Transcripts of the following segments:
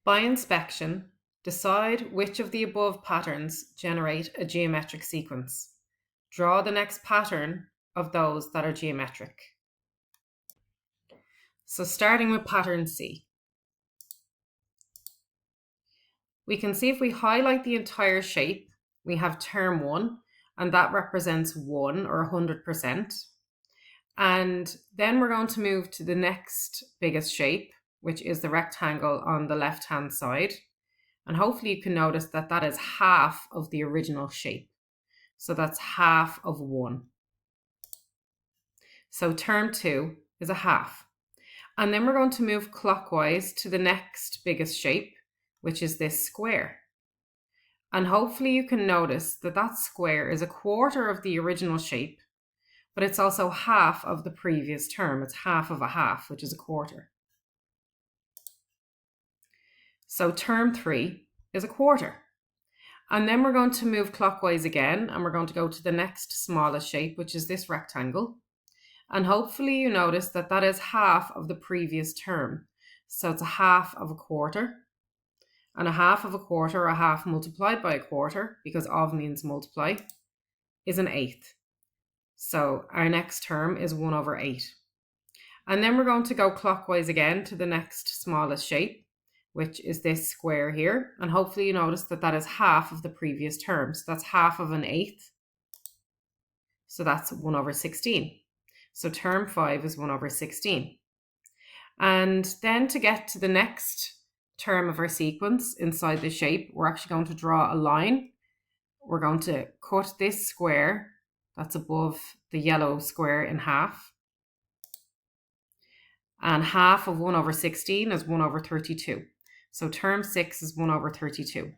By inspection, decide which of the above patterns generate a geometric sequence. Draw the next pattern of those that are geometric. So starting with pattern C. We can see if we highlight the entire shape, we have term 1, and that represents 1 or 100%. And then we're going to move to the next biggest shape, which is the rectangle on the left-hand side. And hopefully you can notice that that is half of the original shape. So that's half of 1. So term 2 is a half. And then we're going to move clockwise to the next biggest shape, which is this square. And hopefully you can notice that that square is a quarter of the original shape, but it's also half of the previous term. It's half of a half, which is a quarter. So term 3 is a quarter. And then we're going to move clockwise again, and we're going to go to the next smallest shape, which is this rectangle. And hopefully you notice that that is half of the previous term. So it's a half of a quarter. And a half of a quarter, or a half multiplied by a quarter, because of means multiply, is an eighth. So our next term is 1 over 8. And then we're going to go clockwise again to the next smallest shape, which is this square here. And hopefully you notice that that is half of the previous term. So that's half of an eighth. So that's 1 over 16. So term 5 is 1 over 16. And then to get to the next term of our sequence inside the shape, we're actually going to draw a line. We're going to cut this square that's above the yellow square in half. And half of 1 over 16 is 1 over 32. So term 6 is 1 over 32.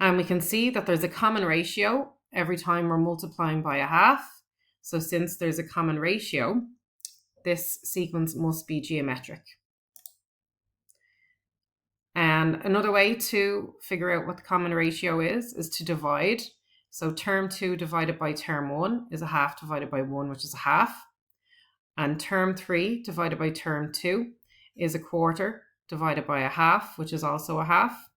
And we can see that there's a common ratio every time we're multiplying by a half. So since there's a common ratio, this sequence must be geometric. And another way to figure out what the common ratio is to divide. So term 2 divided by term 1 is a half divided by 1, which is a half. And term 3 divided by term 2 is a quarter divided by a half, which is also a half.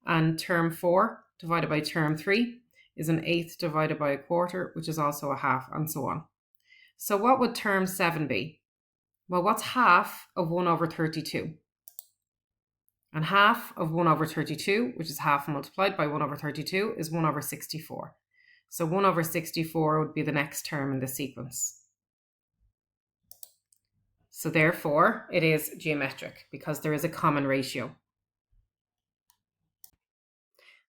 And term 4 divided by term 3 is an eighth divided by a quarter, which is also a half, and so on. So what would term 7 be? Well, what's half of 1 over 32? And half of 1 over 32, which is half multiplied by 1 over 32, is 1 over 64. So 1 over 64 would be the next term in the sequence. So therefore, it is geometric because there is a common ratio.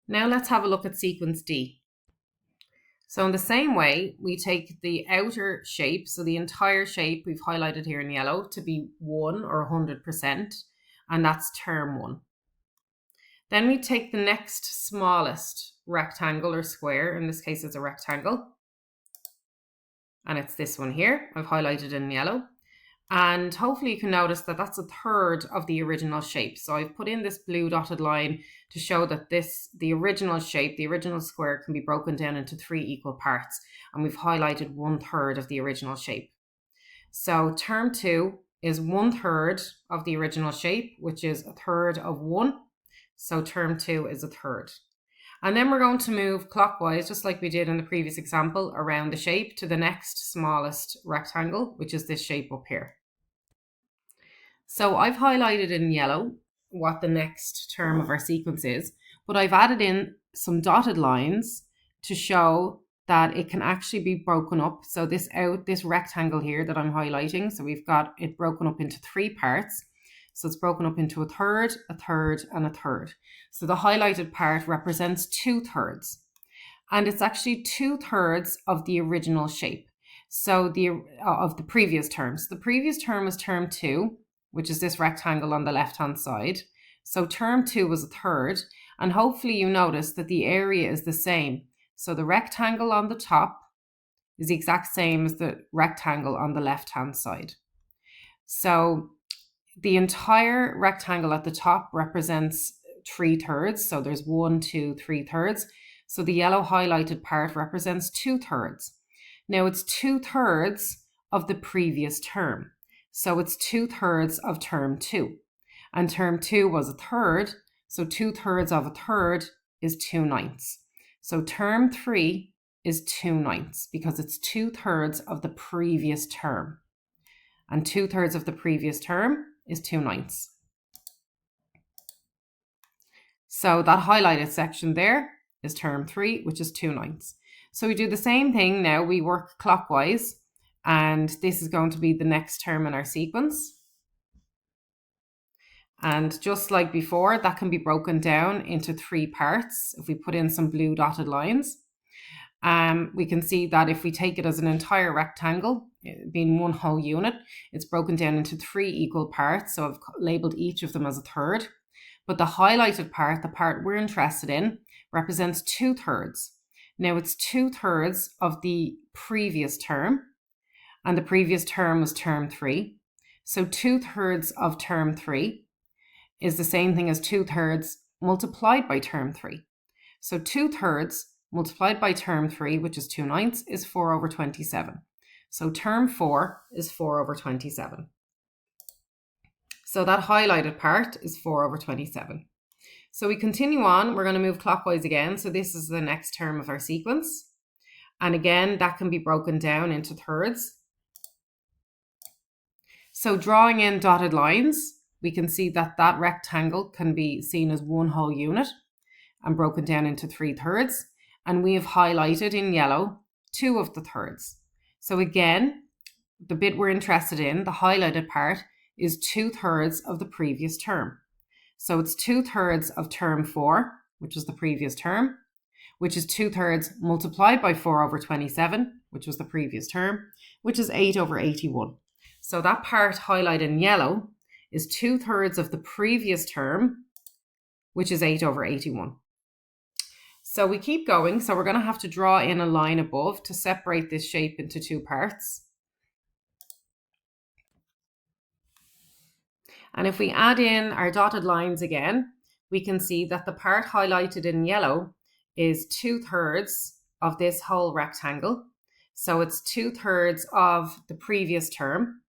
Now let's have a look at sequence D. So in the same way, we take the outer shape, so the entire shape we've highlighted here in yellow, to be 1 or 100%, and that's term 1. Then we take the next smallest rectangle or square, in this case it's a rectangle, and it's this one here, I've highlighted in yellow. And hopefully you can notice that that's a third of the original shape. So I've put in this blue dotted line to show that the original shape, the original square, can be broken down into 3 equal parts. And we've highlighted 1/3 of the original shape. So term 2 is 1/3 of the original shape, which is a third of 1. So term 2 is a third. And then we're going to move clockwise, just like we did in the previous example, around the shape to the next smallest rectangle, which is this shape up here. So I've highlighted in yellow what the next term of our sequence is, but I've added in some dotted lines to show that it can actually be broken up. So this rectangle here that I'm highlighting, so we've got it broken up into 3 parts. So it's broken up into a third, a third, and a third. So the highlighted part represents 2/3. And it's actually 2/3 of the original shape. So of the previous term. So the previous term was term 2, which is this rectangle on the left-hand side. So term 2 was a third. And hopefully you notice that the area is the same. So the rectangle on the top is the exact same as the rectangle on the left-hand side. So the entire rectangle at the top represents 3/3. So there's 1, 2, 3/3. So the yellow highlighted part represents 2/3. Now it's 2/3 of the previous term. So it's 2/3 of term 2. And term 2 was a third, so 2/3 of a third is 2/9. So term 3 is 2/9 because it's 2/3 of the previous term. And 2/3 of the previous term is 2/9. So that highlighted section there is term 3, which is 2/9. So we do the same thing now. We work clockwise, and this is going to be the next term in our sequence. And just like before, that can be broken down into 3 parts. If we put in some blue dotted lines, we can see that if we take it as an entire rectangle, being one whole unit, it's broken down into 3 equal parts. So I've labeled each of them as a third. But the highlighted part, the part we're interested in, represents 2/3. Now it's 2/3 of the previous term, and the previous term was term 3. So 2/3 of term 3 is the same thing as 2/3 multiplied by term 3. So 2/3 multiplied by term 3, which is 2/9, is 4/27. So term 4 is 4/27. So that highlighted part is 4/27. So we continue on. We're going to move clockwise again. So this is the next term of our sequence. And again, that can be broken down into thirds. So drawing in dotted lines, we can see that that rectangle can be seen as one whole unit and broken down into 3 thirds. And we have highlighted in yellow 2 of the thirds. So again, the bit we're interested in, the highlighted part, is 2/3 of the previous term. So it's 2/3 of term 4, which was the previous term, which is 2/3 multiplied by 4/27, which was the previous term, which is 8/81. So that part highlighted in yellow is 2/3 of the previous term, which is 8/81. So we keep going. So we're going to have to draw in a line above to separate this shape into 2 parts. And if we add in our dotted lines again, we can see that the part highlighted in yellow is 2/3 of this whole rectangle. So it's 2/3 of the previous term.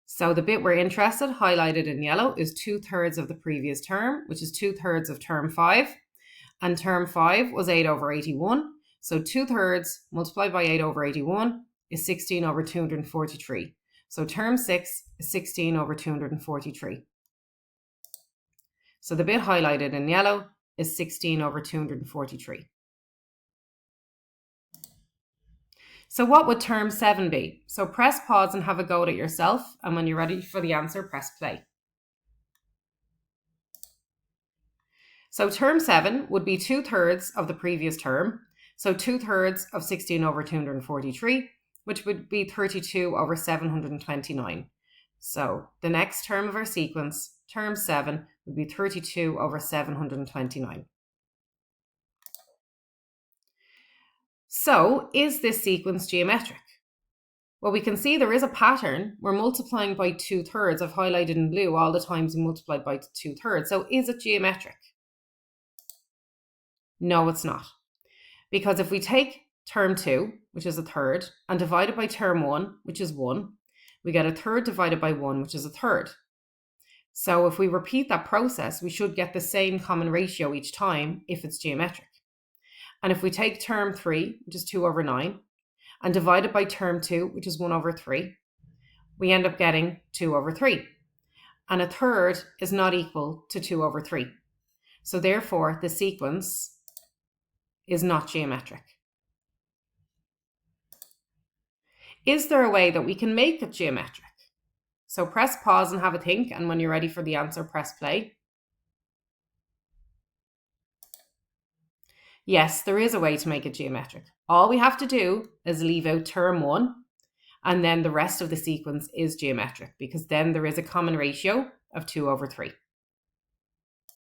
So the bit we're interested, highlighted in yellow, is 2/3 of the previous term, which is 2/3 of term 5. And term 5 was 8/81. So 2/3 multiplied by 8/81 is 16/243. So term 6 is 16/243. So the bit highlighted in yellow is 16/243. So what would term 7 be? So press pause and have a go at it yourself. And when you're ready for the answer, press play. So term 7 would be 2/3 of the previous term. So 2/3 of 16/243, which would be 32/729. So the next term of our sequence, term 7, would be 32/729. So is this sequence geometric? Well, we can see there is a pattern. We're multiplying by 2/3. I've highlighted in blue all the times we multiplied by 2/3. So is it geometric? No, it's not. Because if we take term 2, which is a third, and divide it by term 1, which is 1, we get a third divided by 1, which is a third. So if we repeat that process, we should get the same common ratio each time if it's geometric. And if we take term 3, which is 2/9, and divide it by term 2, which is 1/3, we end up getting 2/3. And a third is not equal to 2/3. So therefore, the sequence is not geometric. Is there a way that we can make it geometric? So press pause and have a think, and when you're ready for the answer, press play. Yes, there is a way to make it geometric. All we have to do is leave out term 1, and then the rest of the sequence is geometric, because then there is a common ratio of 2/3.